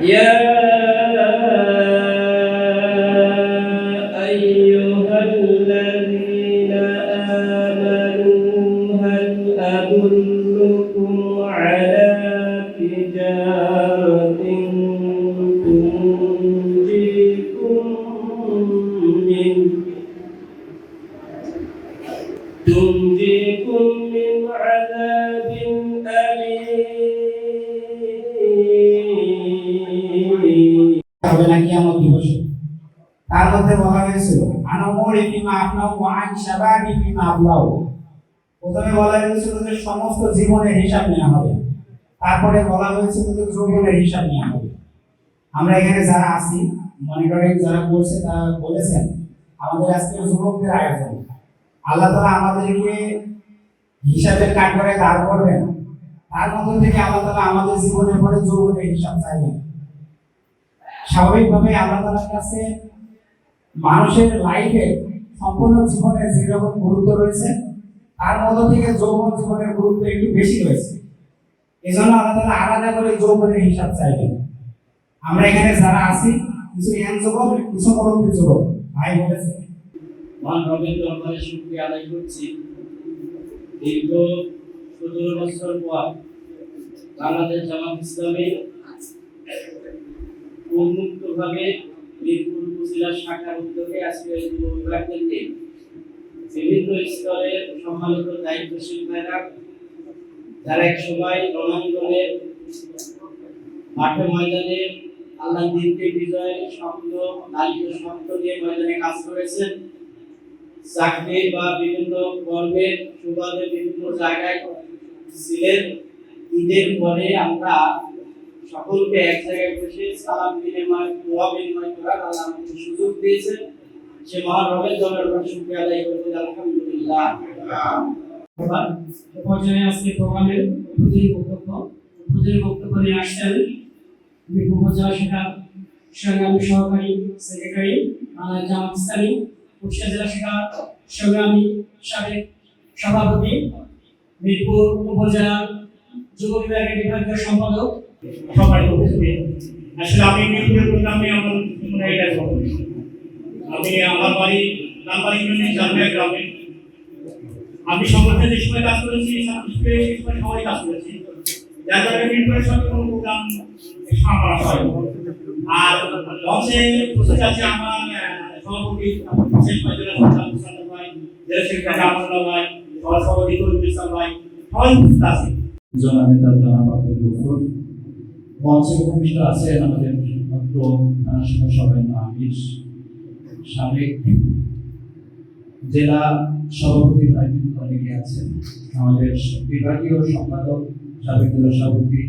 يا أيها الذين آمنوا هل أدلكم على تجارة تنجيكم من عذاب أليم হবে না কিয়ামত দিবসে। তার মধ্যে বলা হয়েছিল আনামুরি ফিমা আফনাউ ওয়া আন শাবাবি ফিমা আবলাউ। প্রথমে বলা হয়েছিল যে সমস্ত জীবনের হিসাব নেওয়া হবে, তারপরে বলা হয়েছিল যে যৌবনের হিসাব নেওয়া হবে। আমরা এখানে যারা আছি মনিটরিং যারা করছে তারা বলেছেন আমাদের আজকে যুবকদের আয়োজন, আল্লাহ তাআলা আমাদেরকে হিসাবের কাঠগড়ায় দাঁড় করবেন। তার মধ্যে থেকে আল্লাহ তাআলা আমাদের জীবনের পরে যৌবনের হিসাব চাইবেন। স্বাভাবিকভাবে আল্লাহ তাআলার কাছে মানুষের লাইফে সম্পূর্ণ জীবনের যেরকম গুরুত্ব রয়েছে তার মধ্যে থেকে যৌবন জীবনের গুরুত্ব একটু বেশি রয়েছে। এজন্য আল্লাহ তাআলা আলাদা করে যৌবনের হিসাব চাইবেন। আমরা এখানে যারা আছি কিছু ইয়াং যুবক, কিছু মুরব্বী যুবক ভাই বলেছে মহান রবের দরবারে শুকরিয়া আদায় করছি। দীর্ঘ ১৭ বছর পর বাংলাদেশ জামাত ইসলামী উন্মুক্তভাবে মিরপুর উপজেলা শাখার উদ্যোগে আজকে এই বিভাগ থেকে বিভিন্ন স্তরের সম্মানিত দায়িত্বশীল ভাইরা যারা এক সময় রণাঙ্গনে মাঠে ময়দানে আল্লাহ দিনকে বিজয় স্বপ্ন লালিত স্বপ্ন নিয়ে ময়দানে কাজ করেছেন, চাকরি বা বিভিন্ন কর্মের সুবাদে বিভিন্ন জায়গায় ছিলেন। ঈদের পরে আমরা সকলকে এক জায়গায় বসে সালাম বিনিময় দোয়া বিনিময় করার আল্লাহ আমাদের সুযোগ দিয়েছেন। সে মহান রবের দরবারে শুকরিয়া আদায় করতে আলহামদুলিল্লাহ। পর্যায়ে আজকে প্রোগ্রামের বক্তব্য নিয়ে আসছেন উপজেলা শাখা সংগ্রামী সহকারী সেক্রেটারি জামাত ইসলামী কুষ্টিয়া জেলা শাখা সংগ্রামী সাবেক সভাপতি মিরপুর উপজেলা যুব বিভাগের বিভাগীয় সম্পাদক। আসলে আমি মিরপুরের প্রোগ্রামে আমি আমার বাড়ি নাম্বার ইউনিয়নের জামিয়া গ্রামে। আমি সংগঠনের সময় কাজ করেছি, সবাই কাজ করেছি, যার কারণে মিরপুরের সঙ্গে কোনো প্রোগ্রাম করা হয়। আর লঞ্চে বসে আছে আমার সভাপতি শেখ মাইদুল্লাহ ভাই, জেলা সেক্রেটারি আমরুল্লাহ ভাই, সভাপতি করিম ইসলাম ভাই, সবাই উপস্থিত আছে। জননেতা জনাব আব্দুল গফুর, মঞ্চে উপবিষ্ট আছেন আমাদের ছাত্র সবাই আমির, সাবেক জেলা সভাপতি ভাই অনেকে আছেন, আমাদের বিভাগীয় সম্পাদক, সাবেক জেলা সভাপতি।